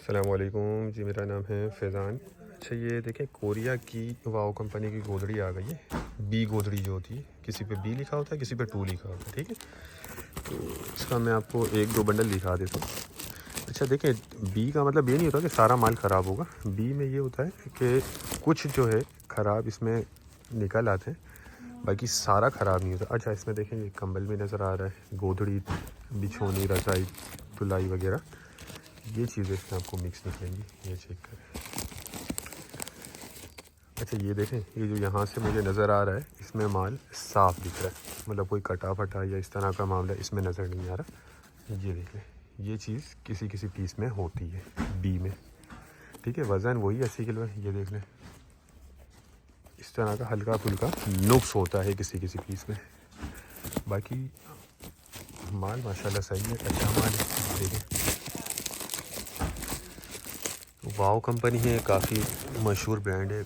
अस्सलामुअलैकुम जी, मेरा नाम है फैज़ान। अच्छा, ये देखें कोरिया की वाओ कंपनी की गोदड़ी आ गई है। बी गोदड़ी जो होती है, किसी पे बी लिखा होता है, किसी पे टू लिखा होता है, ठीक है। तो इसका मैं आपको एक दो बंडल दिखा देता हूँ। अच्छा देखें, बी का मतलब ये नहीं होता कि सारा माल ख़राब होगा। बी में ये होता है कि कुछ जो है ख़राब इसमें निकल आते हैं, बाकी सारा ख़राब नहीं होता। अच्छा, इसमें देखें ये कंबल भी नज़र आ रहा है, गोदड़ी, बिछोनी, रज़ाई, तुलाई वगैरह ये चीज़ें इसमें आपको मिक्स निकलेंगी। ये चेक करें। अच्छा, ये देखें, ये जो यहाँ से मुझे नज़र आ रहा है इसमें माल साफ़ दिख रहा है, मतलब कोई कटा फटा या इस तरह का मामला इसमें नज़र नहीं आ रहा। ये देख लें, ये चीज़ किसी किसी पीस में होती है बी में, ठीक है। वज़न वही 80 किलो है। ये देख लें, इस तरह का हल्का फुल्का नुक्स होता है किसी किसी पीस में, बाकी माल माशाल्लाह सही है, अच्छा माल है। देखें, वाओ कंपनी है, काफ़ी मशहूर ब्रांड है,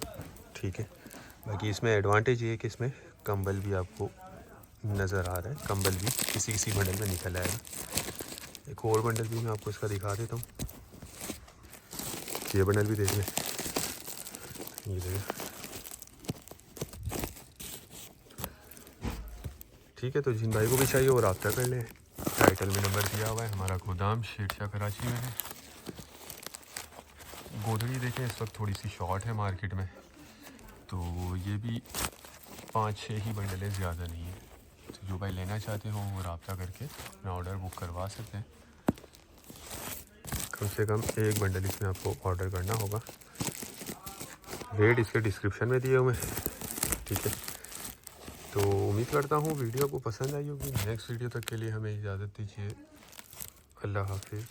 ठीक है। बाकी इसमें एडवांटेज ये है कि इसमें कंबल भी आपको नज़र आ रहा है, कंबल भी किसी किसी बंडल में निकल आएगा। एक और बंडल भी मैं आपको इसका दिखा देता हूँ। ये बंडल भी देख लें, ये देखें, ठीक है। तो जिन भाई को भी चाहिए वो रब्ता कर लें। टाइटल में नंबर दिया हुआ है। हमारा गोदाम शेरशाह कराची में है। गोदड़ी देखें, इस वक्त थोड़ी सी शॉर्ट है मार्केट में, तो ये भी 5-6 ही बंडल है, ज़्यादा नहीं है। तो जो भाई लेना चाहते हो वो रब्ता करके अपना ऑर्डर बुक करवा सकते हैं। कम से कम एक बंडल इसमें आपको ऑर्डर करना होगा। रेट इसके डिस्क्रिप्शन में दिए हुए हैं, ठीक है। तो उम्मीद करता हूँ वीडियो को पसंद आई होगी। नेक्स्ट वीडियो तक के लिए हमें इजाज़त दीजिए। अल्लाह हाफिज़।